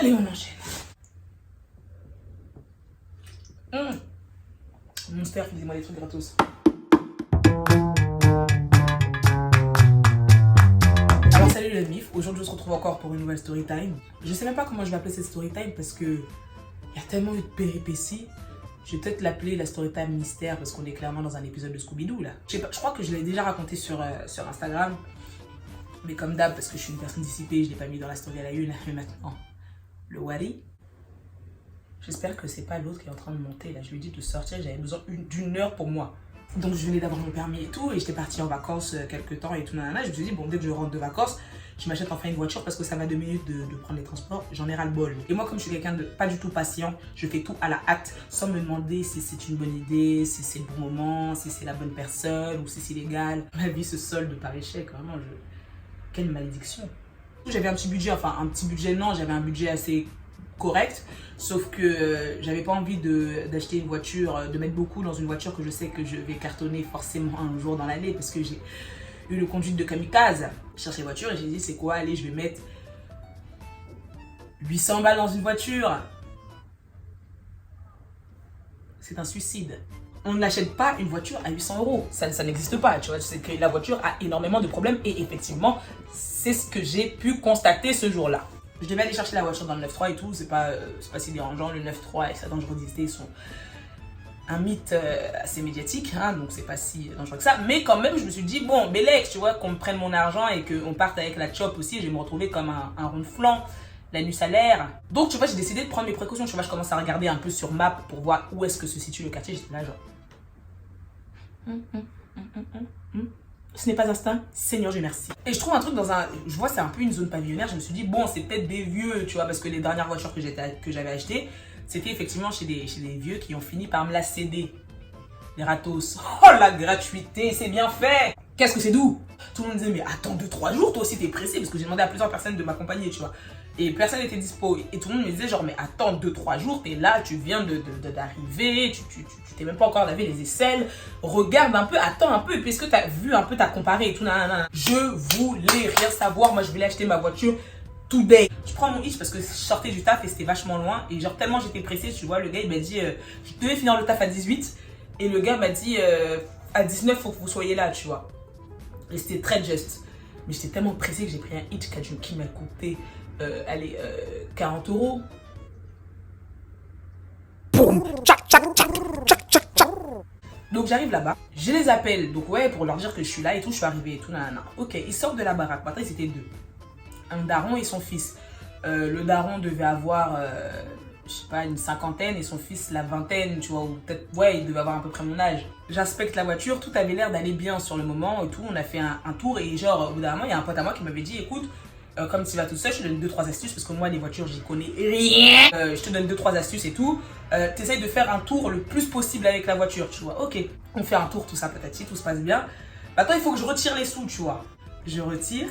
Allez, on enchaîne. Monster, dis-moi des trucs gratos. Alors salut les MIF, aujourd'hui on se retrouve encore pour une nouvelle story time. Je sais même pas comment je vais appeler cette story time parce que il y a tellement eu de péripéties. Je vais peut-être l'appeler la story time mystère parce qu'on est clairement dans un épisode de Scooby-Doo là. Je sais pas, je crois que je l'ai déjà raconté sur Instagram. Mais comme d'hab, parce que je suis une personne dissipée, je l'ai pas mis dans la story à la une. Mais maintenant, le Wally. J'espère que c'est pas l'autre qui est en train de monter là. Je lui ai dit de sortir, j'avais besoin d'une heure pour moi. Donc je venais d'avoir mon permis et tout, et j'étais partie en vacances quelques temps et tout, nanana. Je me suis dit, bon, dès que je rentre de vacances, je m'achète enfin une voiture parce que ça va 2 minutes de prendre les transports, j'en ai ras le bol. Et moi, comme je suis quelqu'un de pas du tout patient, je fais tout à la hâte, sans me demander si c'est une bonne idée, si c'est le bon moment, si c'est la bonne personne ou si c'est légal. Ma vie se solde par échec, vraiment, quelle malédiction. J'avais un petit budget, enfin un petit budget non, j'avais un budget assez correct, sauf que j'avais pas envie d'acheter une voiture, de mettre beaucoup dans une voiture que je sais que je vais cartonner forcément un jour dans l'année parce que j'ai eu le conduite de kamikaze. Je cherchais voiture et j'ai dit c'est quoi, allez je vais mettre 800 balles dans une voiture. C'est un suicide. On n'achète pas une voiture à 800 €. Ça n'existe pas, tu vois. C'est que la voiture a énormément de problèmes et effectivement, c'est ce que j'ai pu constater ce jour-là. Je devais aller chercher la voiture dans le 9.3 et tout, c'est pas si dérangeant. Le 9.3 et sa dangerosité sont un mythe assez médiatique, hein, donc c'est pas si dangereux que ça. Mais quand même, je me suis dit, bon, Bélec, tu vois, qu'on me prenne mon argent et qu'on parte avec la chop aussi, je vais me retrouver comme un rond de flanc, la nuit salaire. Donc, tu vois, j'ai décidé de prendre mes précautions. Tu vois, je commence à regarder un peu sur map pour voir où est-ce que se situe le quartier. J'étais là, genre. Ce n'est pas instinct, Seigneur, je merci. Et je trouve un truc je vois, c'est un peu une zone pavillonnaire. Je me suis dit, bon, c'est peut-être des vieux, tu vois, parce que les dernières voitures que j'avais achetées, c'était effectivement chez des vieux qui ont fini par me la céder. Les ratos. Oh, la gratuité, c'est bien fait. Qu'est-ce que c'est doux. Tout le monde disait, mais attends 2-3 jours, toi aussi t'es pressé, parce que j'ai demandé à plusieurs personnes de m'accompagner, tu vois. Et personne n'était dispo. Et tout le monde me disait, genre, mais attends 2-3 jours, t'es là, tu viens d'arriver, tu t'es même pas encore lavé les aisselles. Regarde un peu, attends un peu, et puis est-ce que t'as vu un peu, t'as comparé et tout, nanana. Je voulais rien savoir, moi je voulais acheter ma voiture today. Je prends mon hitch parce que je sortais du taf et c'était vachement loin. Et genre, tellement j'étais pressée, tu vois, le gars il m'a dit, je devais finir le taf à 18. Et le gars m'a dit, à 19, faut que vous soyez là, tu vois. Et c'était très juste. Mais j'étais tellement pressée que j'ai pris un hitch qui m'a coûté, 40 €. Donc j'arrive là-bas, je les appelle, donc ouais, pour leur dire que je suis là et tout, je suis arrivée et tout, nanana. Ok, ils sortent de la baraque, maintenant ils étaient deux. Un daron et son fils. Le daron devait avoir, je sais pas, une cinquantaine et son fils la vingtaine, tu vois, ou peut-être, ouais, il devait avoir à peu près mon âge. J'inspecte la voiture, tout avait l'air d'aller bien sur le moment et tout, on a fait un tour et genre, au bout d'un moment, il y a un pote à moi qui m'avait dit, écoute, comme tu vas tout seul, je te donne 2-3 astuces parce que moi les voitures j'y connais rien. Je te donne 2-3 astuces et tout. T'essayes de faire un tour le plus possible avec la voiture, tu vois. Ok, on fait un tour, tout ça patati, tout se passe bien. Maintenant il faut que je retire les sous, tu vois. Je retire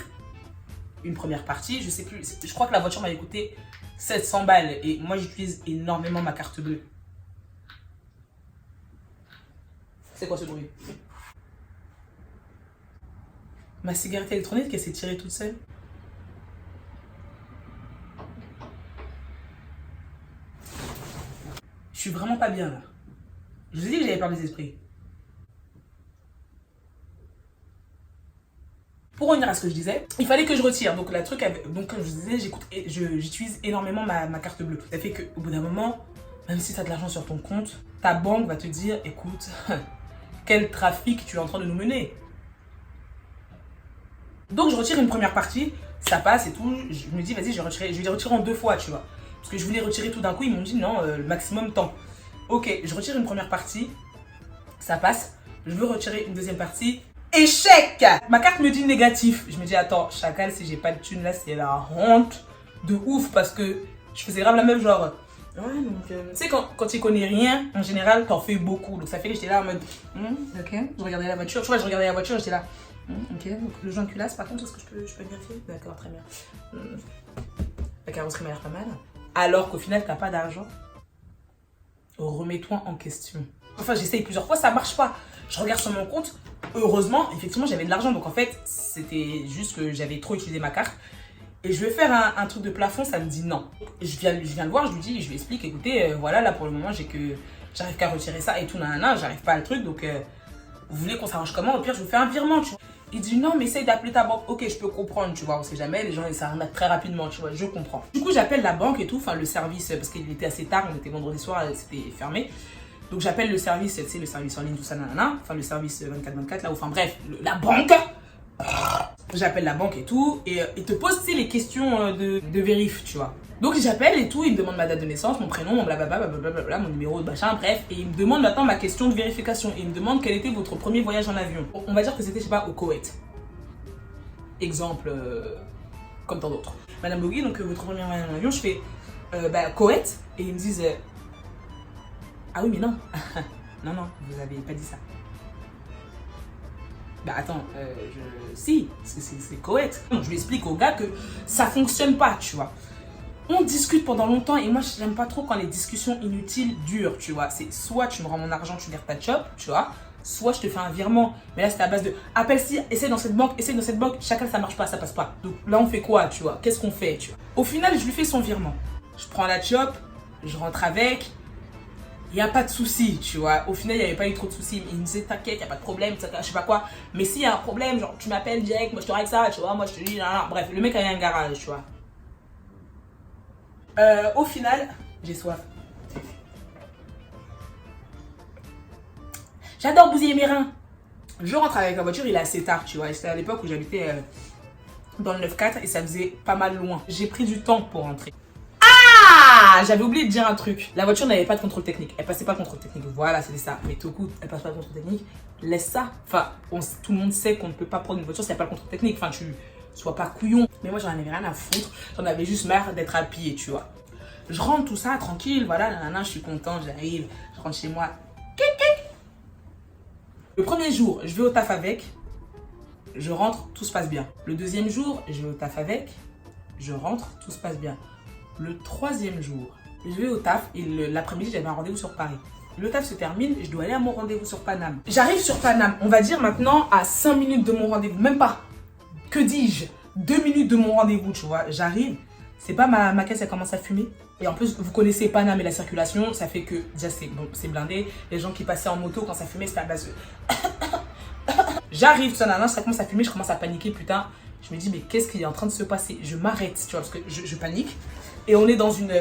une première partie, je sais plus, je crois que la voiture m'avait coûté 700 balles et moi j'utilise énormément ma carte bleue. C'est quoi ce bruit? Ma cigarette électronique qui s'est tirée toute seule. Je suis vraiment pas bien là. Je vous ai dit que j'avais peur des esprits. Pour revenir à ce que je disais, il fallait que je retire. Donc, donc comme je vous disais, j'utilise énormément ma carte bleue. Ça fait qu'au bout d'un moment, même si tu as de l'argent sur ton compte, ta banque va te dire, écoute, quel trafic tu es en train de nous mener. Donc, je retire une première partie, ça passe et tout. Je me dis, vas-y, je vais les retirer en 2 fois, tu vois. Parce que je voulais retirer tout d'un coup, ils m'ont dit non, le maximum temps. Ok, je retire une première partie, ça passe. Je veux retirer une deuxième partie. Échec! Ma carte me dit négatif. Je me dis, attends, chacal, si j'ai pas de thune là, c'est la honte de ouf parce que je faisais grave la même genre. Ouais, donc, tu sais, quand tu connais rien, en général, t'en fais beaucoup. Donc, ça fait que j'étais là en mode, ok, je regardais la voiture. Tu vois, je regardais la voiture, j'étais là, ok, donc le joint de culasse, par contre, est-ce que je peux vérifier? D'accord, très bien. La carrosserie m'a l'air pas mal. Alors qu'au final, t'as pas d'argent. Remets-toi en question. Enfin, j'essaye plusieurs fois, ça marche pas. Je regarde sur mon compte. Heureusement, effectivement, j'avais de l'argent. Donc, en fait, c'était juste que j'avais trop utilisé ma carte. Et je vais faire un truc de plafond, ça me dit non. Je viens le voir, je lui explique, écoutez, voilà, là pour le moment, j'arrive qu'à retirer ça et tout, nanana, j'arrive pas à le truc, donc vous voulez qu'on s'arrange comment? Au pire, je vous fais un virement, tu vois. Il dit non, mais essaye d'appeler ta banque. Ok, je peux comprendre, tu vois, on sait jamais, les gens ils s'arrêtent très rapidement, tu vois, je comprends. Du coup, j'appelle la banque et tout, enfin le service, parce qu'il était assez tard, on était vendredi soir, c'était fermé. Donc j'appelle le service, tu sais, le service en ligne, tout ça, nanana, enfin le service 24/24, là, enfin bref, la banque. J'appelle la banque et tout, et ils te posent les questions de vérif, tu vois. Donc j'appelle et tout, ils me demandent ma date de naissance, mon prénom, mon blablabla, mon numéro, machin, bref. Et ils me demandent maintenant ma question de vérification. Et ils me demandent quel était votre premier voyage en avion. On va dire que c'était, je sais pas, au Koweït. Exemple, comme tant d'autres. Madame Bogui, donc votre premier voyage en avion, je fais, Koweït. Et ils me disent, ah oui mais non, non, vous avez pas dit ça. Bah attends, si, c'est Koweït. Je lui explique au gars que ça fonctionne pas, tu vois. On discute pendant longtemps et moi j'aime pas trop quand les discussions inutiles durent, tu vois. C'est soit tu me rends mon argent, tu gardes ta chop, tu vois. Soit je te fais un virement. Mais là c'est à base de appelle ci, essaye dans cette banque, chacun ça marche pas, ça passe pas. Donc là on fait quoi, tu vois? Qu'est-ce qu'on fait, tu vois? Au final je lui fais son virement. Je prends la chop, je rentre avec. Il n'y a pas de souci, tu vois. Au final, il n'y avait pas eu trop de soucis. Il me disait, t'inquiète, il n'y a pas de problème, je sais pas quoi. Mais s'il y a un problème, genre, tu m'appelles direct, moi je te règle ça, tu vois. Moi je te dis, non. Bref, le mec a un garage, tu vois. Au final, j'ai soif. J'adore bousiller mes reins. Je rentre avec la voiture, il est assez tard, tu vois. C'était à l'époque où j'habitais dans le 9-4 et ça faisait pas mal loin. J'ai pris du temps pour rentrer. Ah, j'avais oublié de dire un truc. La voiture n'avait pas de contrôle technique. Elle passait pas le contrôle technique. Voilà, c'était ça. Mais tout coup, elle passe pas le contrôle technique. Laisse ça. Enfin, tout le monde sait qu'on ne peut pas prendre une voiture s'il n'y a pas le contrôle technique. Enfin, tu sois pas couillon. Mais moi, j'en avais rien à foutre. J'en avais juste marre d'être à pied, tu vois. Je rentre tout ça, tranquille. Voilà, nanana, je suis content, j'arrive. Je rentre chez moi. Le premier jour, je vais au taf avec. Je rentre, tout se passe bien. Le deuxième jour, je vais au taf avec. Je rentre, tout se passe bien. Le troisième jour, je vais au taf et l'après-midi, j'avais un rendez-vous sur Paris. Le taf se termine, je dois aller à mon rendez-vous sur Paname. J'arrive sur Paname, on va dire maintenant à 5 minutes de mon rendez-vous, même pas. Que dis-je? 2 minutes de mon rendez-vous, tu vois. J'arrive, c'est pas ma caisse, elle commence à fumer. Et en plus, vous connaissez Paname et la circulation, ça fait que déjà c'est blindé. Les gens qui passaient en moto, quand ça fumait, c'était à base de... J'arrive, ça commence à fumer, je commence à paniquer, putain. Je me dis, mais qu'est-ce qui est en train de se passer? Je m'arrête, tu vois, parce que je panique. Et on est dans une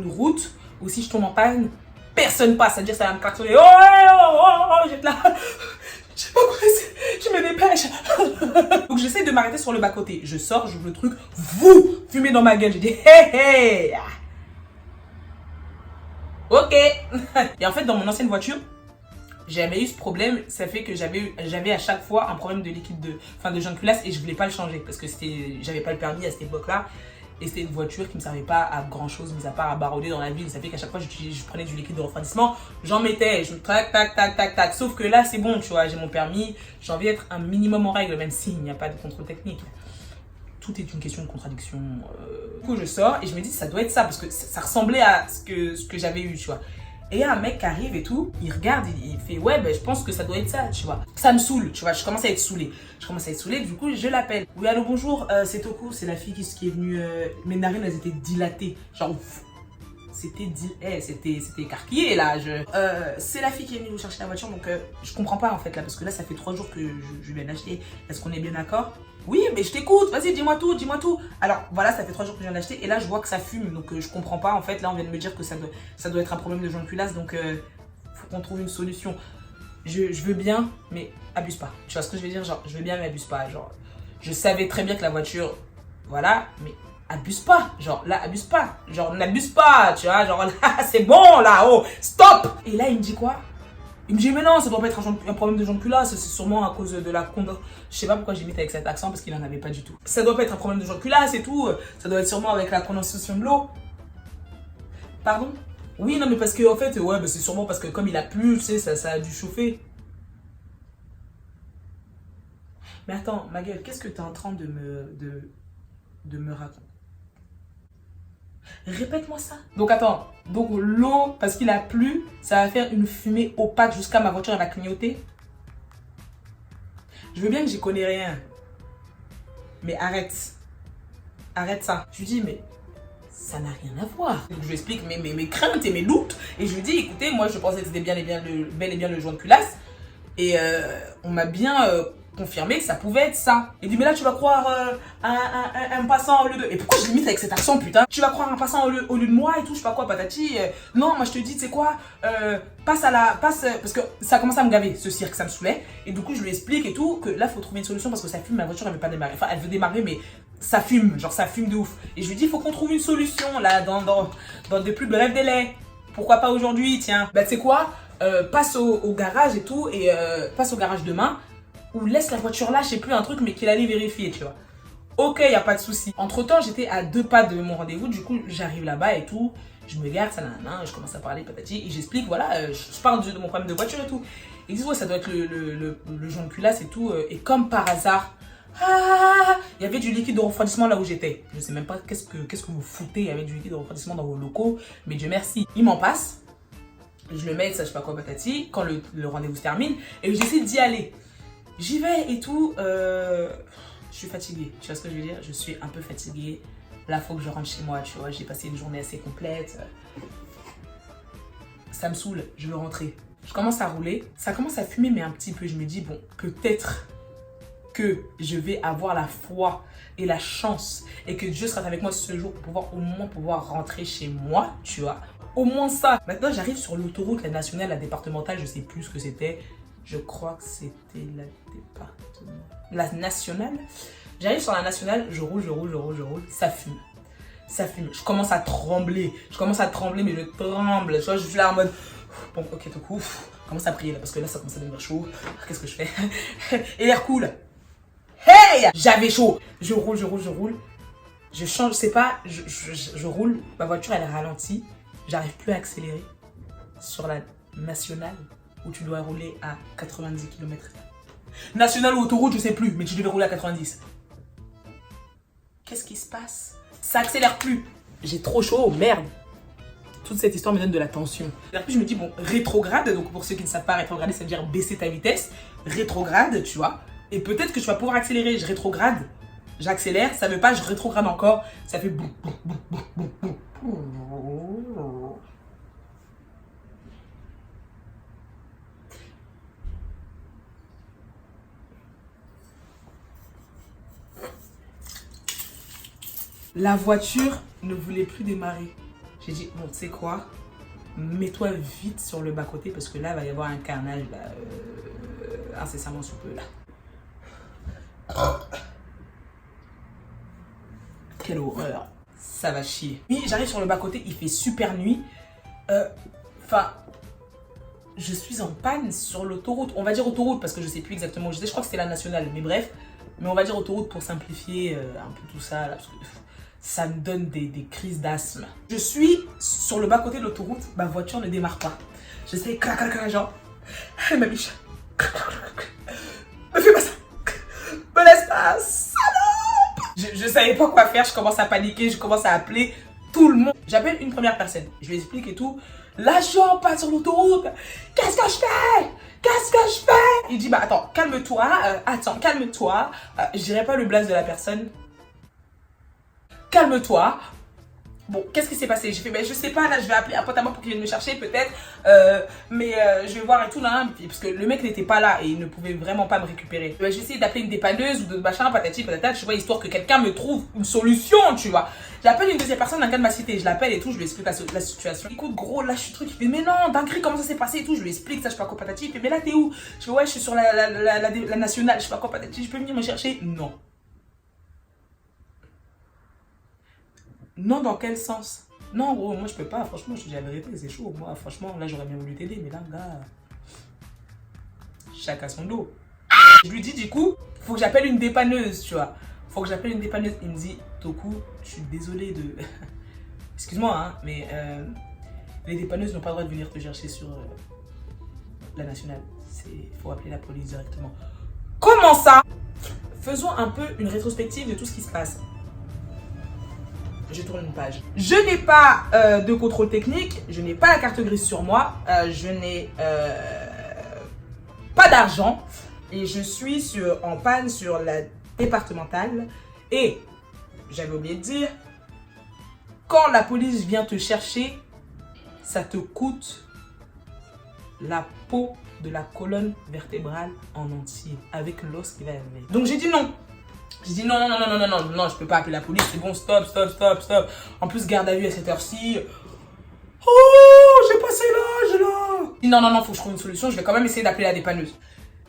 route où si je tombe en panne, personne passe. C'est-à-dire ça va me klaxonner. Oh, j'étais là. Je sais pas quoi c'est. Je me dépêche. Donc j'essaie de m'arrêter sur le bas-côté. Je sors, j'ouvre le truc. Vous fumez dans ma gueule. J'ai dit, hey. Ok. Et en fait, dans mon ancienne voiture, j'avais eu ce problème. Ça fait que j'avais à chaque fois un problème de liquide de jaune culasse et je voulais pas le changer parce que j'avais pas le permis à cette époque-là. Et c'était une voiture qui ne me servait pas à grand chose, mis à part à barauder dans la ville. Ça fait qu'à chaque fois, je prenais du liquide de refroidissement, j'en mettais, je tac. Sauf que là, c'est bon, tu vois, j'ai mon permis, j'ai envie d'être un minimum en règle, même s'il n'y a pas de contrôle technique. Tout est une question de contradiction. Du coup, je sors et je me dis, ça doit être ça, parce que ça ressemblait à ce que j'avais eu, tu vois. Et il y a un mec qui arrive et tout, il regarde, il fait ouais, ben je pense que ça doit être ça, tu vois. Ça me saoule, tu vois, je commence à être saoulée. Du coup, je l'appelle. Oui, allô, bonjour, c'est Toko, c'est la fille qui est venue. Mes narines, elles étaient dilatées. Genre, c'était écarquillé là. C'est la fille qui est venue vous chercher la voiture, donc je comprends pas en fait là, parce que là, ça fait 3 jours que je viens d'acheter. Est-ce qu'on est bien d'accord? Oui, mais je t'écoute, vas-y, dis-moi tout. Alors, voilà, ça fait 3 jours que je viens d'acheter et là, je vois que ça fume, donc je comprends pas. En fait, là, on vient de me dire que ça doit être un problème de jaune culasse, donc faut qu'on trouve une solution. Je veux bien, mais abuse pas. Tu vois ce que je veux dire? Genre, je veux bien, mais abuse pas. Genre, je savais très bien que la voiture, voilà, mais abuse pas. Genre, là, abuse pas. Genre, n'abuse pas, tu vois. Genre, là, c'est bon, là, oh, stop! Et là, il me dit quoi? Il me dit, mais non, ça doit pas être un problème de jaune culasse, c'est sûrement à cause de la condensation. Je sais pas pourquoi j'imite avec cet accent, parce qu'il en avait pas du tout. Ça doit pas être un problème de jaune culasse et tout, ça doit être sûrement avec la condensation de l'eau. Pardon? Oui, non, mais parce que, en fait, ouais, bah, c'est sûrement parce que comme il a plu, tu sais, ça a dû chauffer. Mais attends, ma gueule, qu'est-ce que tu es en train de me raconter? Répète-moi ça. Donc attends, donc l'eau, parce qu'il a plu, ça va faire une fumée opaque jusqu'à ma voiture, elle va clignoter. Je veux bien que j'y connais rien. Mais arrête. arrête ça. Je lui dis, mais ça n'a rien à voir. Donc, je lui explique mes craintes et mes doutes. Et je lui dis, écoutez, moi je pensais que c'était bel et bien le joint de culasse. Et on m'a bien confirmé que ça pouvait être ça. Il dit, mais là tu vas croire un passant au lieu de... Et pourquoi je limite avec cet accent, putain? Tu vas croire un passant au lieu de moi et tout, je sais pas quoi, patati. Non, moi je te dis, tu sais quoi, passe. Parce que ça commence à me gaver, ce cirque, ça me saoulait. Et du coup, je lui explique et tout, que là, faut trouver une solution parce que ça fume, ma voiture, elle veut pas démarrer. Enfin, elle veut démarrer, mais ça fume, genre ça fume de ouf. Et je lui dis, il faut qu'on trouve une solution, là, dans de plus brefs délais. Pourquoi pas aujourd'hui, tiens. Bah, tu sais quoi, passe au garage et tout, et passe au garage demain, ou laisse la voiture là, je sais plus, un truc, mais qu'il allait vérifier, tu vois. Ok, y a pas de souci. Entre temps, j'étais à 2 pas de mon rendez-vous, du coup, j'arrive là-bas et tout, je me garde, ça nanana, je commence à parler, patati, et j'explique, voilà, je parle de mon problème de voiture et tout. Ils disent, ouais, ça doit être le joint de culasse et tout, et comme par hasard, il y avait du liquide de refroidissement là où j'étais. Je sais même pas qu'est-ce que vous foutez avec du liquide de refroidissement dans vos locaux, mais Dieu merci. Il m'en passe, je le mets, ça je sais pas quoi, patati, quand le rendez-vous se termine, et j'essaie d'y aller. J'y vais et tout, je suis fatiguée, tu vois ce que je veux dire? Je suis un peu fatiguée. Là, faut que je rentre chez moi, tu vois, j'ai passé une journée assez complète. Ça me saoule, je veux rentrer. Je commence à rouler, ça commence à fumer, mais un petit peu. Je me dis, bon, peut-être que je vais avoir la foi et la chance et que Dieu sera avec moi ce jour pour pouvoir au moins pouvoir rentrer chez moi, tu vois. Au moins ça. Maintenant, j'arrive sur l'autoroute, la nationale, la départementale, je sais plus ce que c'était. Je crois que c'était la nationale. J'arrive sur la nationale, je roule, ça fume. Ça fume. Je commence à trembler. Mais je tremble. Tu vois, je suis là en mode, bon, ok, tout coup, commence à prier là, parce que là, ça commence à devenir chaud. Qu'est-ce que je fais? Et l'air cool. Hey! J'avais chaud. Je roule. Je change, je sais pas, je roule. Ma voiture, elle ralentit. J'arrive plus à accélérer sur la nationale où tu dois rouler à 90 km/h. Nationale ou autoroute, je sais plus, mais tu devais rouler à 90. Qu'est-ce qui se passe? Ça accélère plus. J'ai trop chaud, merde. Toute cette histoire me donne de la tension. Et puis je me dis, bon, rétrograde, donc pour ceux qui ne savent pas, rétrograder, ça veut dire baisser ta vitesse. Rétrograde, tu vois. Et peut-être que tu vas pouvoir accélérer. Je rétrograde, j'accélère, ça veut pas, je rétrograde encore. Ça fait boum, boum, boum, boum, boum, boum. La voiture ne voulait plus démarrer. J'ai dit, bon, tu sais quoi? Mets-toi vite sur le bas-côté parce que là, il va y avoir un carnage là, incessamment sous peu là. Quelle horreur. Ça va chier. Oui, j'arrive sur le bas-côté, il fait super nuit. Enfin, je suis en panne sur l'autoroute. On va dire autoroute parce que je sais plus exactement où j'étais. Je crois que c'était la nationale, mais bref. Mais on va dire autoroute pour simplifier un peu tout ça là, parce que ça me donne des crises d'asthme. Je suis sur le bas-côté de l'autoroute, ma voiture ne démarre pas. J'essaie, genre, hey, ma biche, me fais pas ça, me laisse pas, salope. Je savais pas quoi faire, je commence à paniquer, je commence à appeler tout le monde. J'appelle une première personne, je lui explique et tout. Là, je suis en panne sur l'autoroute, qu'est-ce que je fais? Il dit, bah attends, calme-toi, calme-toi. Je dirais pas le blaze de la personne. Calme-toi. Bon, qu'est-ce qui s'est passé? J'ai fait, ben je sais pas, là je vais appeler un pote à moi pour qu'il vienne me chercher peut-être. Mais je vais voir et tout là. Parce que le mec n'était pas là et il ne pouvait vraiment pas me récupérer. J'ai essayé d'appeler une dépanneuse ou de machin, patati, patata, tu vois, histoire que quelqu'un me trouve une solution, tu vois. J'appelle une deuxième personne, un gars de ma cité, je l'appelle et tout, je lui explique la situation. Écoute, gros, là je suis truc, il fait, mais non, dinguerie, comment ça s'est passé et tout, je lui explique ça, je sais pas quoi, patati. Il fait, mais là t'es où? Je fais, ouais, je suis sur la nationale, je sais pas quoi, patati, je peux venir me chercher? Non. Non, dans quel sens? Non, gros, moi je peux pas, franchement, je te dis la vérité, c'est chaud. Moi, franchement, là j'aurais bien voulu t'aider, mais là, gars, chacun son dos. Je lui dis, du coup, faut que j'appelle une dépanneuse, tu vois. Faut que j'appelle une dépanneuse. Il me dit, Toku, je suis désolé de. Excuse-moi, hein, mais les dépanneuses n'ont pas le droit de venir te chercher sur la nationale. Faut appeler la police directement. Comment ça? Faisons un peu une rétrospective de tout ce qui se passe. Je tourne une page. Je n'ai pas de contrôle technique, je n'ai pas la carte grise sur moi, je n'ai pas d'argent et je suis en panne sur la départementale et j'avais oublié de dire, quand la police vient te chercher, ça te coûte la peau de la colonne vertébrale en entier, avec l'os qui va avec. Donc j'ai dit non. J'ai dit non, je peux pas appeler la police, c'est bon, stop. En plus, garde à vue à cette heure-ci. Oh, j'ai passé l'âge là. Non, faut que je trouve une solution, je vais quand même essayer d'appeler la dépanneuse.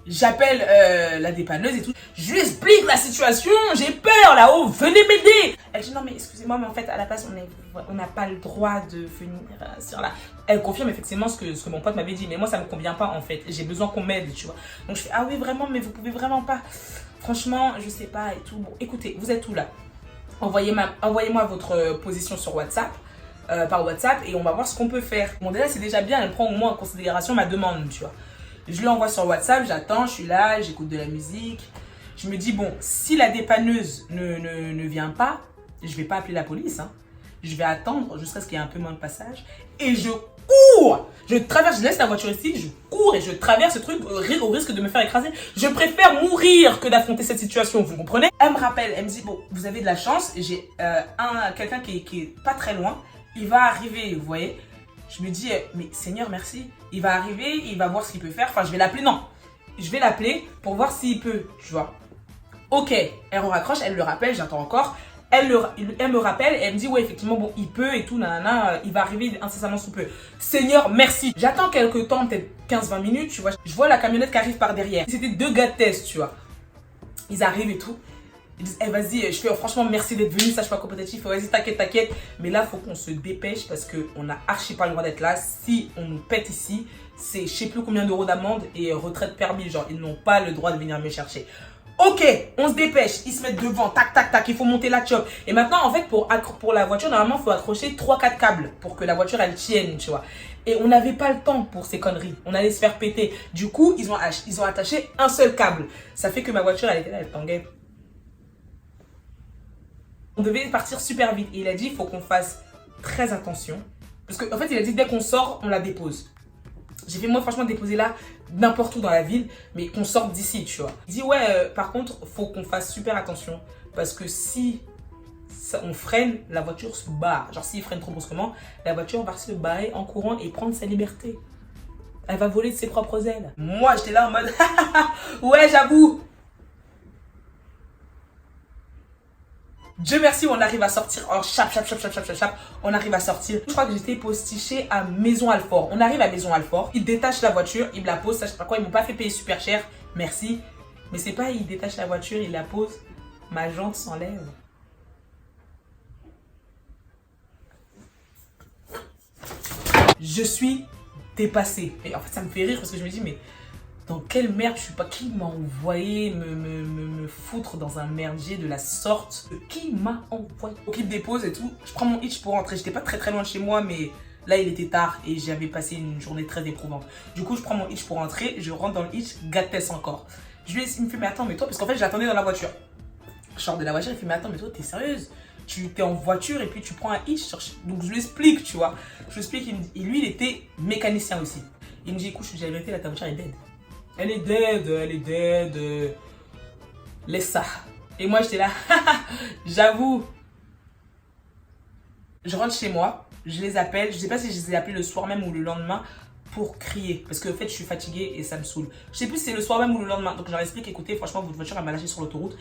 J'appelle la dépanneuse et tout. Je lui explique la situation, j'ai peur là-haut, venez m'aider. Elle dit non mais excusez-moi mais en fait à la base on n'a pas le droit de venir sur la... Elle confirme effectivement ce que mon pote m'avait dit, mais moi ça me convient pas en fait. J'ai besoin qu'on m'aide, tu vois. Donc je fais ah oui vraiment mais vous pouvez vraiment pas. Franchement je sais pas et tout. Bon écoutez, vous êtes où là? Envoyez-moi votre position sur WhatsApp. Par WhatsApp et on va voir ce qu'on peut faire. Bon déjà c'est déjà bien, elle prend au moins en considération ma demande, tu vois. Je lui envoie sur WhatsApp, j'attends, je suis là, j'écoute de la musique. Je me dis bon, si la dépanneuse ne vient pas, je vais pas appeler la police, hein. Je vais attendre jusqu'à ce qu'il y ait un peu moins de passage et je cours. Je laisse la voiture ici, je cours et je traverse ce truc au risque de me faire écraser. Je préfère mourir que d'affronter cette situation, vous comprenez? Elle me rappelle, elle me dit bon, vous avez de la chance, j'ai quelqu'un qui est pas très loin. Il va arriver, vous voyez. Je me dis, mais Seigneur, merci. Il va arriver, il va voir ce qu'il peut faire. Enfin, je vais l'appeler, non. Je vais l'appeler pour voir s'il peut, tu vois. Ok, elle raccroche, elle le rappelle, j'attends encore. Elle me rappelle et elle me dit, ouais, effectivement, bon, il peut et tout, nanana, il va arriver incessamment sous peu. Seigneur, merci. J'attends quelques temps, peut-être 15-20 minutes, tu vois. Je vois la camionnette qui arrive par derrière. C'était 2 gars de test, tu vois. Ils arrivent et tout. Ils disent, vas-y, je fais franchement merci d'être venu, ça je suis pas compétitif, vas-y t'inquiète. Mais là faut qu'on se dépêche parce qu'on a archi pas le droit d'être là. Si on nous pète ici, c'est je sais plus combien d'euros d'amende et retraite permis, genre ils n'ont pas le droit de venir me chercher. Ok, on se dépêche, ils se mettent devant, tac, il faut monter la chop. Et maintenant en fait pour la voiture, normalement il faut accrocher 3-4 câbles pour que la voiture elle tienne, tu vois. Et on n'avait pas le temps pour ces conneries, on allait se faire péter. Du coup ils ont attaché un seul câble. Ça fait que ma voiture elle était là, elle tanguait. On devait partir super vite et il a dit il faut qu'on fasse très attention. Parce qu'en fait il a dit dès qu'on sort on la dépose. J'ai fait moi franchement déposer là n'importe où dans la ville mais qu'on sorte d'ici tu vois. Il dit ouais par contre faut qu'on fasse super attention parce que si on freine la voiture se barre. Genre s'il freine trop brusquement la voiture va se barrer en courant et prendre sa liberté. Elle va voler de ses propres ailes. Moi j'étais là en mode ouais j'avoue. Dieu merci, on arrive à sortir. Oh, chap. On arrive à sortir. Je crois que j'étais postichée à Maison Alfort. On arrive à Maison Alfort. Ils détachent la voiture, ils me la posent. Ça, je sais pas quoi, ils m'ont pas fait payer super cher. Merci. Mais c'est pas, ils détachent la voiture, ils la posent. Ma jante s'enlève. Je suis dépassée. Et en fait, ça me fait rire parce que je me dis, mais dans quelle merde, je suis pas. Qui m'a envoyé me foutre dans un merdier de la sorte? Qui m'a envoyé? Ok, il dépose et tout. Je prends mon hitch pour rentrer. J'étais pas très loin de chez moi, mais là il était tard et j'avais passé une journée très éprouvante. Du coup, je prends mon hitch pour rentrer. Je rentre dans le hitch, gâtesse encore. Je lui ai dit, il me fait, mais attends, mais toi, parce qu'en fait, j'attendais dans la voiture. Je sors de la voiture, il fait, mais attends, mais toi, t'es sérieuse? Tu t'es en voiture et puis tu prends un hitch. Donc je lui explique, tu vois. Je lui explique, et lui, il était mécanicien aussi. Il me dit, écoute, je te dis la vérité, là, ta voiture est dead. Elle est dead. Laisse ça. Et moi, j'étais là, j'avoue. Je rentre chez moi, je les appelle. Je sais pas si je les ai appelés le soir même ou le lendemain pour crier. Parce que en fait, je suis fatiguée et ça me saoule. Je sais plus si c'est le soir même ou le lendemain. Donc, je leur explique, écoutez, franchement, votre voiture, elle m'a lâché sur l'autoroute.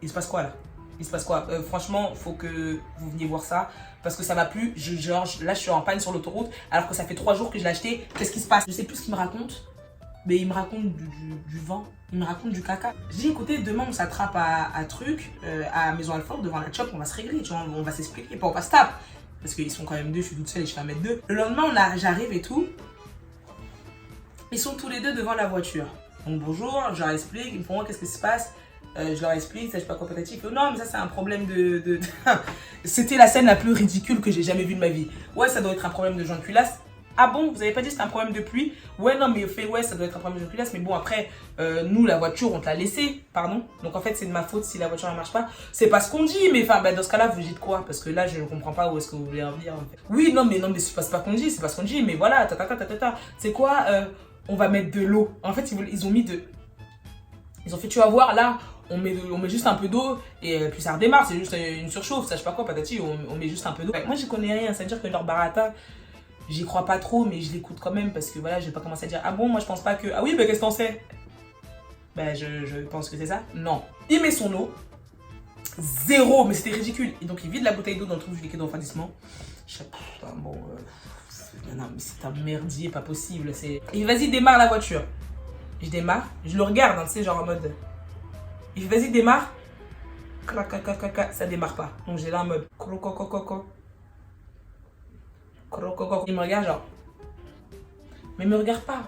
Il se passe quoi là? Il se passe quoi? Franchement, faut que vous veniez voir ça. Parce que ça m'a plu. Là, je suis en panne sur l'autoroute. Alors que ça fait 3 jours que je l'ai acheté. Qu'est-ce qui se passe? Je sais plus ce qu'il me raconte. Mais il me raconte du vent, il me raconte du caca. J'ai dit écoutez, demain on s'attrape à truc, à Maison Alfort, devant la chop, on va se régler, tu vois, on va s'expliquer, pas on va se taper. Parce qu'ils sont quand même 2, je suis toute seule et je fais 1m2. Le lendemain, j'arrive et tout. Ils sont tous les 2 devant la voiture. Donc bonjour, je leur explique, ils me font qu'est-ce qui se passe? Je leur explique, ça je suis pas compétitif. Non, mais ça c'est un problème de... C'était la scène la plus ridicule que j'ai jamais vue de ma vie. Ouais, ça doit être un problème de joint de culasse. Ah bon, vous avez pas dit que c'était un problème de pluie? Ouais, non, mais ouais, ça doit être un problème de culasse. Mais bon, après, nous, la voiture, on te l'a laissée, pardon. Donc en fait, c'est de ma faute si la voiture ne marche pas. C'est pas ce qu'on dit, mais enfin, dans ce cas-là, vous dites quoi? Parce que là, je ne comprends pas où est-ce que vous voulez en venir. En fait. Oui, non, mais c'est pas ce qu'on dit, c'est pas ce qu'on dit. Mais voilà, C'est quoi? On va mettre de l'eau. En fait, ils ont mis de... Ils ont fait, tu vas voir, là, on met juste un peu d'eau et puis ça redémarre, c'est juste une surchauffe, ça je sais pas quoi, patati, on met juste un peu d'eau. Moi j'y connais rien, ça veut dire que leur baratin, j'y crois pas trop, mais je l'écoute quand même parce que voilà, je vais pas commencer à dire ah bon, moi je pense pas que. Ah oui, bah qu'est-ce que t'en sais? Bah je pense que c'est ça. Non. Il met son eau, zéro, mais c'était ridicule. Et donc il vide la bouteille d'eau dans le trou du liquide de refroidissement. Je sais pas, bon. Non, mais c'est un merdier, pas possible. Et vas-y, démarre la voiture. Je démarre, je le regarde, hein, tu sais, genre en mode. Il fait vas-y, démarre. Ça démarre pas. Donc j'ai là en mode. Il me regarde genre. Mais me regarde pas,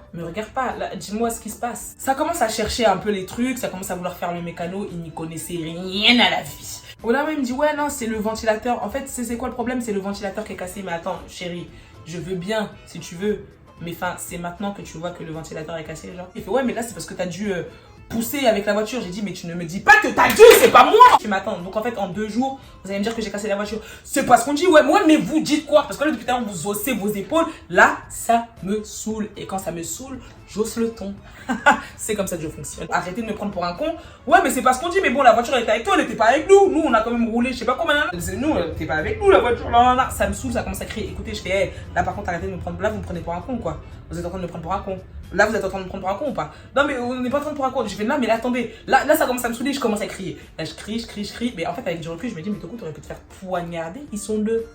dis-moi ce qui se passe. Ça commence à chercher un peu les trucs, ça commence à vouloir faire le mécano, il n'y connaissait rien à la vie. Au là, il me dit ouais non, c'est le ventilateur. En fait, c'est quoi le problème? C'est le ventilateur qui est cassé. Mais attends, chérie, je veux bien si tu veux. Mais enfin, c'est maintenant que tu vois que le ventilateur est cassé, genre. Il fait ouais, mais là c'est parce que t'as dû pousser avec la voiture. J'ai dit mais tu ne me dis pas que t'as dû, c'est pas moi. Tu m'attends. Donc en fait en 2 jours, vous allez me dire que j'ai cassé la voiture. C'est pas ce qu'on dit, ouais, moi mais vous dites quoi? Parce que là depuis tout à l'heure vous haussez vos épaules. Là, ça me saoule. Et quand ça me saoule, j'hausse le ton. C'est comme ça que je fonctionne. Arrêtez de me prendre pour un con. Ouais, mais c'est pas ce qu'on dit. Mais bon, la voiture elle était avec toi, elle était pas avec nous. Nous, on a quand même roulé, je sais pas combien. Nous, elle était pas avec nous, la voiture. Non. Ça me saoule, ça commence à crier. Écoutez, je fais, hey, là par contre, arrêtez de me prendre. Là, vous me prenez pour un con, quoi. Vous êtes en train de me prendre pour un con. Là, vous êtes en train de me prendre pour un con ou pas? Non, mais on n'est pas en train de prendre un con. Je fais, non, mais là, attendez. Là, ça commence à me saouler. Je commence à crier. Là, je crie. Mais en fait, avec du recul, je me dis, mais Toko, t'aurais pu te faire poignarder. Ils sont deux.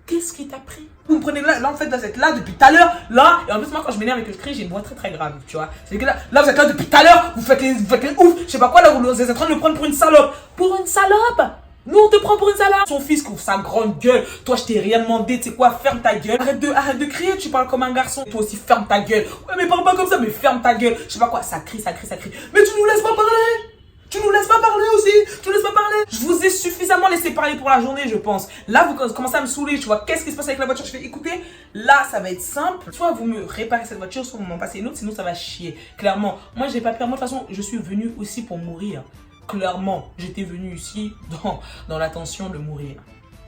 Qu'est-ce qui t'a pris? Vous me prenez là, en fait, vous êtes là depuis tout à l'heure, là, et en plus, moi, quand je m'énerve et que je crie, j'ai une voix très très grave, tu vois. C'est que là, vous êtes là depuis tout à l'heure, vous faites les ouf, je sais pas quoi, là, vous êtes en train de me prendre pour une salope. Pour une salope? Nous, on te prend pour une salope. Son fils couvre sa grande gueule. Toi, je t'ai rien demandé, tu sais quoi, ferme ta gueule. Arrête de crier, tu parles comme un garçon. Toi aussi, ferme ta gueule. Ouais, mais parle pas comme ça, mais ferme ta gueule. Je sais pas quoi, ça crie. Mais tu nous laisses pas parler. Tu nous laisses pas parler aussi. Tu nous laisses pas parler. Je vous ai suffisamment laissé parler pour la journée, je pense. Là, vous commencez à me saouler, tu vois. Qu'est-ce qui se passe avec la voiture? Je fais, écoutez, là, ça va être simple. Soit vous me réparez cette voiture, soit vous m'en passez une autre, sinon ça va chier. Clairement, moi, j'ai pas peur. Moi, de toute façon, je suis venue aussi pour mourir. Clairement, j'étais venue ici dans l'intention de mourir.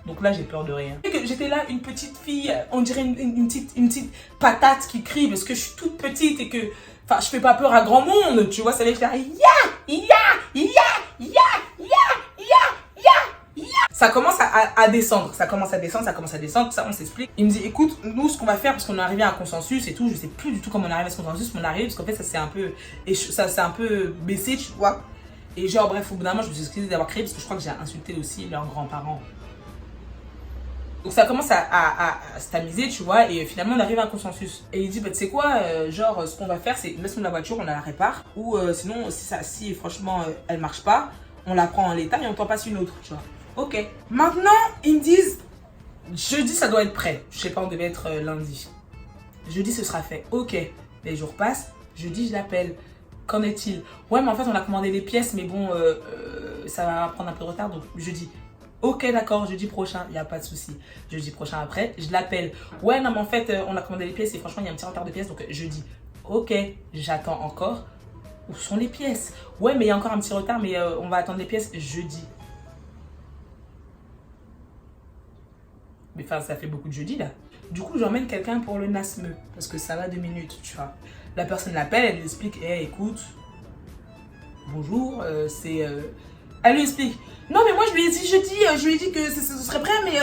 Donc là, j'ai peur de rien. J'étais là, une petite fille, on dirait une petite patate qui crie parce que je suis toute petite et que... Enfin, je fais pas peur à grand monde, tu vois, ça va faire Ça commence à descendre, ça commence à descendre, ça on s'explique. Il me dit, écoute, nous ce qu'on va faire, parce qu'on est arrivé à un consensus et tout, je sais plus du tout comment on est arrivé à ce consensus, mais on est arrivé parce qu'en fait ça s'est un peu baissé, tu vois. Et genre bref, au bout d'un moment, je me suis excusée d'avoir crié parce que je crois que j'ai insulté aussi leurs grands-parents. Donc ça commence à se tamiser, tu vois, et finalement on arrive à un consensus. Et il dit, bah tu sais quoi, genre ce qu'on va faire, c'est laisse-nous la voiture, on la répare, ou sinon si franchement elle marche pas, on la prend en l'état et on t'en passe une autre, tu vois. Ok. Maintenant, ils me disent, jeudi ça doit être prêt. Je sais pas, on devait être lundi. Jeudi ce sera fait. Ok. Les jours passent, jeudi je l'appelle. Qu'en est-il? Ouais, mais en fait on a commandé les pièces, mais bon, ça va prendre un peu de retard, donc jeudi. Ok, d'accord, jeudi prochain, il n'y a pas de souci. Jeudi prochain après, je l'appelle. Ouais, non, mais en fait, on a commandé les pièces et franchement, il y a un petit retard de pièces, donc jeudi. Ok, j'attends encore. Où sont les pièces? Ouais, mais il y a encore un petit retard, mais on va attendre les pièces jeudi. Mais enfin, ça fait beaucoup de jeudi, là. Du coup, j'emmène quelqu'un pour le NASME, parce que ça va 2 minutes, tu vois. La personne l'appelle, elle lui explique, hey, écoute, bonjour, c'est... Elle lui explique. Non, mais moi, je lui ai dit jeudi, je lui ai dit que ce serait prêt, mais...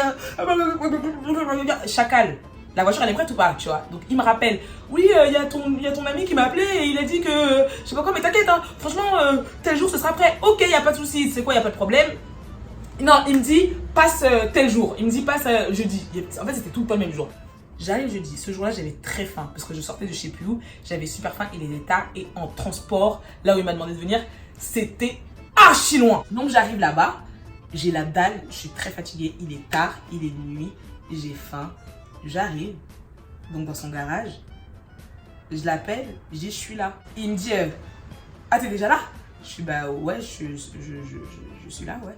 Chacal, la voiture, elle est prête ou pas, tu vois? Donc, il me rappelle. Oui, il y a ton ami qui m'a appelé et il a dit que... je sais pas quoi, mais t'inquiète, hein, franchement, tel jour, ce sera prêt. Ok, il n'y a pas de souci, c'est quoi, il n'y a pas de problème. Non, il me dit, passe tel jour. Il me dit, passe jeudi. En fait, c'était tout le temps le même jour. J'arrive jeudi. Ce jour-là, j'avais très faim parce que je sortais de je sais plus où. J'avais super faim, il était tard et en transport, là où il m'a demandé de venir, c'était archi loin. Donc, j'arrive là-bas, j'ai la dalle, je suis très fatiguée, il est tard, il est nuit, j'ai faim. J'arrive, donc dans son garage, je l'appelle, je dis, je suis là. Il me dit, ah, t'es déjà là? Je suis, bah ouais, je suis là, ouais.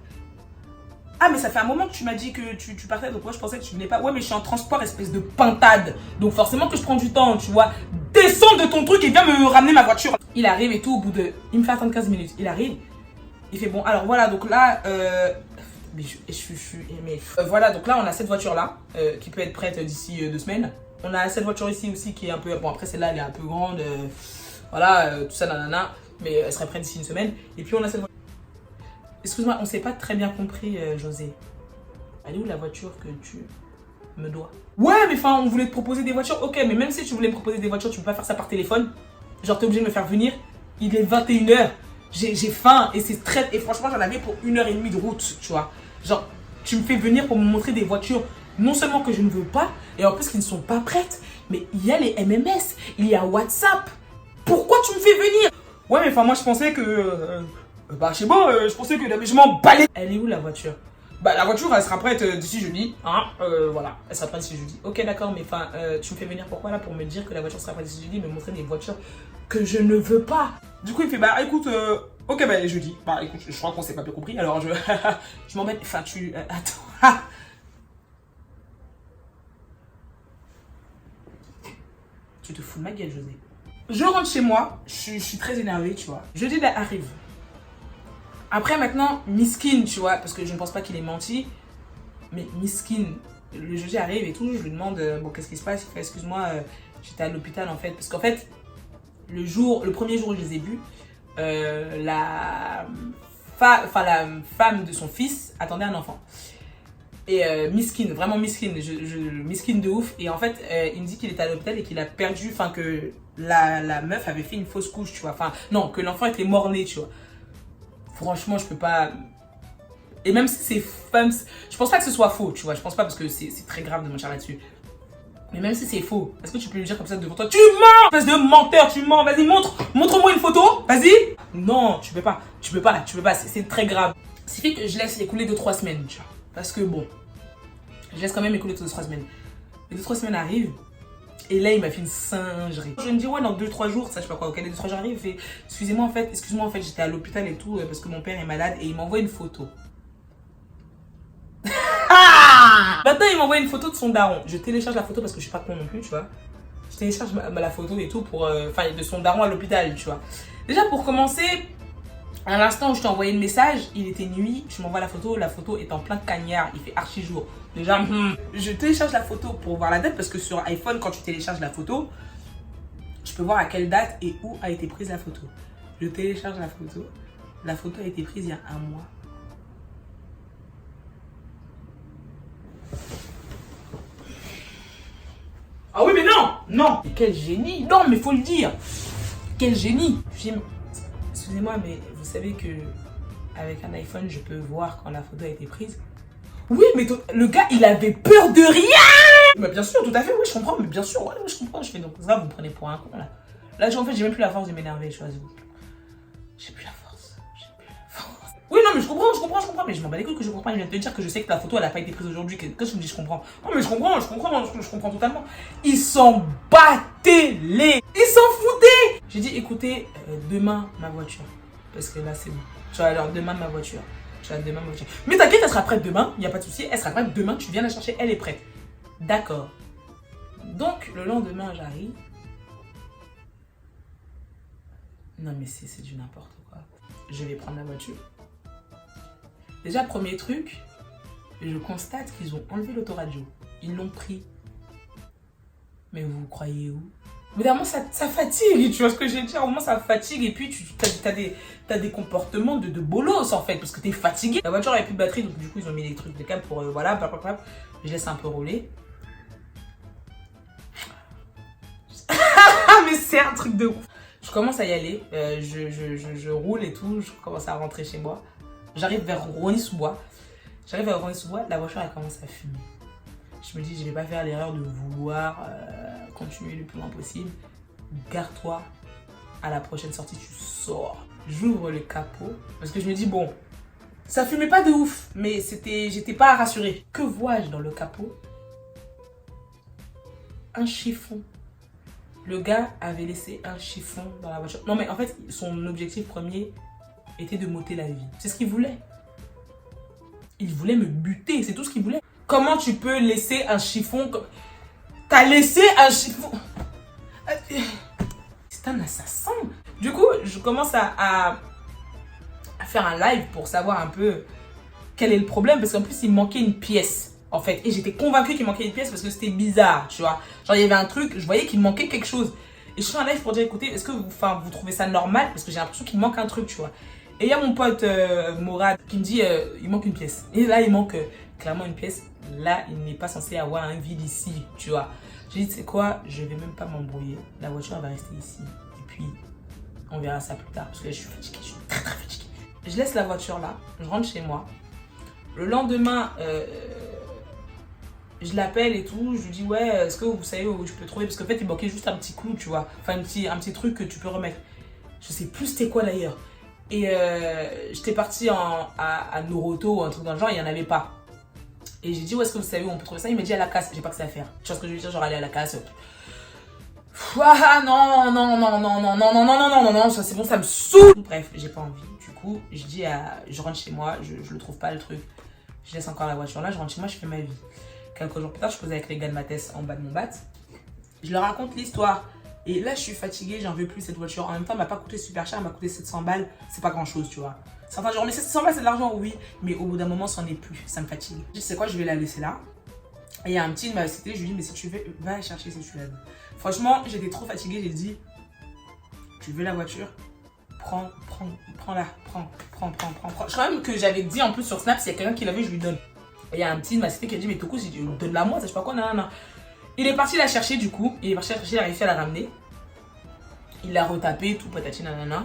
Ah, mais ça fait un moment que tu m'as dit que tu partais, donc moi je pensais que tu venais pas. Ouais, mais je suis en transport, espèce de pintade. Donc forcément que je prends du temps, tu vois. Descends de ton truc et viens me ramener ma voiture. Il arrive et tout, au bout de... Il me fait attendre 15 minutes. Il arrive, il fait bon, alors voilà, donc là... voilà, donc là on a cette voiture-là, qui peut être prête d'ici 2 semaines. On a cette voiture ici aussi qui est un peu... Bon, après celle-là, elle est un peu grande. Voilà, tout ça, nanana. mais elle serait prête d'ici une semaine. Et puis on a cette voiture. Excuse-moi, on s'est pas très bien compris, José. Elle est où la voiture que tu me dois? Ouais, mais enfin, on voulait te proposer des voitures. Ok, mais même si tu voulais me proposer des voitures, tu peux pas faire ça par téléphone. Genre, t'es obligé de me faire venir. Il est 21h. J'ai faim et c'est très... Et franchement, j'en avais pour 1h30 de route, tu vois. Genre, tu me fais venir pour me montrer des voitures, non seulement que je ne veux pas, et en plus qui ne sont pas prêtes, mais il y a les MMS, il y a WhatsApp. Pourquoi tu me fais venir? Ouais, mais enfin, moi, je pensais que... bah, je sais pas, je pensais que je m'en balais. Elle est où, la voiture? Bah, la voiture, elle sera prête d'ici jeudi, hein, voilà, elle sera prête d'ici jeudi. Ok, d'accord, mais enfin, tu me fais venir pourquoi, là, pour me dire que la voiture sera prête d'ici jeudi, me montrer des voitures que je ne veux pas. Du coup, il fait, bah, écoute, ok, bah, jeudi. Bah, écoute, je crois qu'on s'est pas bien compris, alors je m'embête, enfin, attends. Tu te fous de ma gueule, José. Je rentre chez moi, je suis très énervée, tu vois. Jeudi, là, arrive. Après, maintenant, Miskin, tu vois, parce que je ne pense pas qu'il ait menti. Mais Miskin, le jeudi arrive et tout, je lui demande, bon, qu'est-ce qui se passe? Il fait, excuse-moi, j'étais à l'hôpital, en fait. Parce qu'en fait, le premier jour où je les ai vus, la femme de son fils attendait un enfant. Et Miskin, vraiment Miskin, Miskin de ouf. Et en fait, il me dit qu'il était à l'hôpital et qu'il a perdu, enfin que la meuf avait fait une fausse couche, tu vois. Enfin, non, que l'enfant était mort-né, tu vois. Franchement, je peux pas... Et même si c'est femme... Je pense pas que ce soit faux, tu vois. Je pense pas parce que c'est très grave de mentir là-dessus. Mais même si c'est faux, est-ce que tu peux lui dire comme ça devant toi? Tu mens! Espèce de menteur, tu mens. Vas-y, montre-moi une photo. Vas-y. Non, tu peux pas. C'est très grave. Ce qui fait que je laisse écouler 2-3 semaines, tu vois. Parce que bon, je laisse quand même écouler 2-3 semaines. Les 2-3 semaines arrivent. Et là, il m'a fait une singerie. Je me dis, ouais, dans 2-3 jours, ça, je sais pas quoi. Ok, les 2-3 jours arrivent, il fait, excusez-moi, en fait, j'étais à l'hôpital et tout, parce que mon père est malade, et il m'envoie une photo. Maintenant, il m'envoie une photo de son daron. Je télécharge la photo parce que je suis pas con non plus, tu vois. Je télécharge la photo et tout pour, de son daron à l'hôpital, tu vois. Déjà, pour commencer, à l'instant où je t'ai envoyé le message, il était nuit, je m'envoie la photo est en plein cagnard, il fait archi jour. Déjà, je télécharge la photo pour voir la date parce que sur iPhone, quand tu télécharges la photo, je peux voir à quelle date et où a été prise la photo. Je télécharge la photo a été prise il y a 1 mois. Ah oui, mais non. Mais quel génie. Non, mais faut le dire. Quel génie. Excusez-moi, mais vous savez que avec un iPhone, je peux voir quand la photo a été prise. Oui, mais le gars, il avait peur de rien. Mais bien sûr, tout à fait, oui, je comprends. Mais bien sûr, ouais, je comprends. Je fais donc ça, vous me prenez pour un con, là. Là, en fait, j'ai même plus la force de m'énerver, je vois. J'ai plus la force. Oui, non, mais je comprends. Mais je m'en bats les couilles que je comprends. Je viens de te dire que je sais que la photo, elle a pas été prise aujourd'hui. Qu'est-ce que tu me dis, je comprends? Non, mais je comprends totalement. Ils s'en battaient les... Ils s'en foutaient. J'ai dit, écoutez, demain, ma voiture. Parce que là, c'est bon. Tu vois, alors, demain, ma voiture. Mais t'inquiète, elle sera prête demain, il n'y a pas de souci. Elle sera prête demain, tu viens la chercher, elle est prête. D'accord. Donc, le lendemain, j'arrive. Non, mais c'est du n'importe quoi. Je vais prendre la voiture. Déjà, premier truc, je constate qu'ils ont enlevé l'autoradio. Ils l'ont pris. Mais vous croyez où? Mais d'un moment, ça fatigue, tu vois ce que je veux dire? Au moment, ça fatigue et puis t'as des comportements de bolos en fait, parce que t'es fatigué. La voiture avait plus de batterie, donc du coup, ils ont mis des trucs de câble pour, voilà, je laisse un peu rouler. Mais c'est un truc de ouf. Je commence à y aller, je roule et tout, je commence à rentrer chez moi. J'arrive vers Rosny-sous-Bois. La voiture, elle commence à fumer. Je me dis, je vais pas faire l'erreur de vouloir continuer le plus loin possible. Gare-toi, à la prochaine sortie, tu sors. J'ouvre le capot, parce que je me dis, bon, ça fumait pas de ouf, mais j'étais pas rassurée. Que vois-je dans le capot? Un chiffon. Le gars avait laissé un chiffon dans la voiture. Non, mais en fait, son objectif premier était de m'ôter la vie. C'est ce qu'il voulait. Il voulait me buter, c'est tout ce qu'il voulait. Comment tu peux laisser un chiffon? T'as laissé un chiffon? C'est un assassin. Du coup, je commence à faire un live pour savoir un peu quel est le problème. Parce qu'en plus, il manquait une pièce, en fait. Et j'étais convaincue qu'il manquait une pièce parce que c'était bizarre, tu vois. Genre, il y avait un truc, je voyais qu'il manquait quelque chose. Et je fais un live pour dire, écoutez, est-ce que vous trouvez ça normal? Parce que j'ai l'impression qu'il manque un truc, tu vois. Et il y a mon pote Morad qui me dit, il manque une pièce. Et là, il manque clairement une pièce. Là, il n'est pas censé avoir un vide ici, tu vois. J'ai dit, c'est quoi? Je vais même pas m'embrouiller. La voiture, elle va rester ici. Et puis, on verra ça plus tard. Parce que là, je suis fatiguée, je suis très très fatiguée. Je laisse la voiture là, je rentre chez moi. Le lendemain, je l'appelle et tout. Je lui dis, ouais, est-ce que vous savez où je peux trouver? Parce qu'en fait, il manquait juste un petit clou, tu vois. Enfin, un petit truc que tu peux remettre. Je sais plus c'était quoi d'ailleurs. Et j'étais partie à Noroto ou un truc dans le genre, il n'y en avait pas. Et j'ai dit, où est-ce que vous savez où on peut trouver ça? Il m'a dit à la casse, j'ai pas que ça à faire. Tu vois ce que je veux dire, genre aller à la casse. Ah non, non, non, non, non, non, non, non, non, non, non, non, ça c'est bon, ça me saoule. Bref, j'ai pas envie. Du coup, je rentre chez moi, je le trouve pas le truc. Je laisse encore la voiture là, je rentre chez moi, je fais ma vie. Quelques jours plus tard, je posais avec les gars de ma thèse en bas de mon bat. Je leur raconte l'histoire. Et là, je suis fatiguée, j'en veux plus cette voiture. En même temps, elle m'a pas coûté super cher, elle m'a coûté 700 balles. C'est pas grand chose, tu vois. Certains gens, mais 700 balles, c'est de l'argent, oui. Mais au bout d'un moment, c'en est plus. Ça me fatigue. Je dis, c'est quoi, je vais la laisser là. Et il y a un petit, il m'a cité, je lui dis, mais si tu veux, va la chercher si tu la veux. Franchement, j'étais trop fatiguée, j'ai dit, tu veux la voiture? Prends-la, prends. Je crois même que j'avais dit en plus sur Snap, s'il y a quelqu'un qui l'a vu, je lui donne. Et il y a un petit, il m'a cité qui a dit, mais Toko, si tu donne-la moi, ça je sais pas quoi, non. Il est parti la chercher du coup, il est parti la chercher, il a réussi à la ramener. Il l'a retapé, tout patati nanana.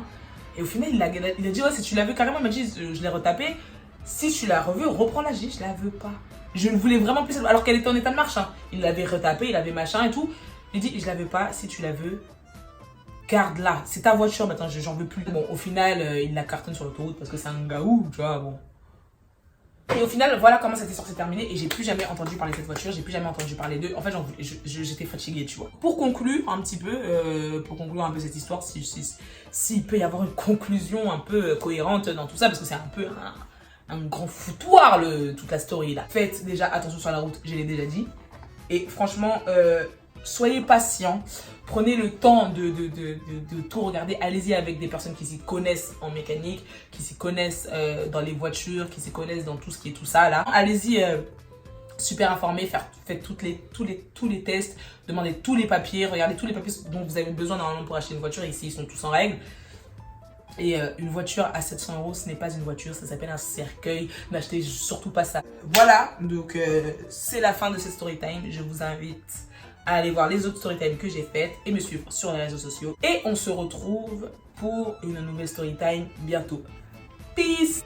Et au final, il a dit, ouais, si tu la veux carrément, il m'a dit, je l'ai retapé. Si tu la veux, reprends-la. J'ai dit, je la veux pas. Je ne voulais vraiment plus, alors qu'elle était en état de marche. Hein. Il l'avait retapé, il avait machin et tout. J'ai dit, je la veux pas, si tu la veux, garde-la. C'est ta voiture maintenant, j'en veux plus. Bon, au final, il la cartonne sur l'autoroute parce que c'est un gaou, tu vois, bon. Et au final, voilà comment cette histoire s'est terminée. Et j'ai plus jamais entendu parler de cette voiture, j'ai plus jamais entendu parler d'eux. En fait, j'étais fatiguée, tu vois. Pour conclure un petit peu, cette histoire, s'il peut y avoir une conclusion un peu cohérente dans tout ça, parce que c'est un peu un grand foutoir, toute la story là. Faites déjà attention sur la route, je l'ai déjà dit. Et franchement, soyez patients. Prenez le temps de tout regarder. Allez-y avec des personnes qui s'y connaissent en mécanique, qui s'y connaissent dans les voitures, qui s'y connaissent dans tout ce qui est tout ça là. Allez-y super informés, faites tous les tests, demandez tous les papiers, regardez tous les papiers dont vous avez besoin normalement pour acheter une voiture. Ici, ils sont tous en règle. Et une voiture à 700 €, ce n'est pas une voiture, ça s'appelle un cercueil. N'achetez surtout pas ça. Voilà, donc c'est la fin de cette story time. Je vous invite à aller voir les autres storytime que j'ai faites et me suivre sur les réseaux sociaux. Et on se retrouve pour une nouvelle storytime bientôt. Peace!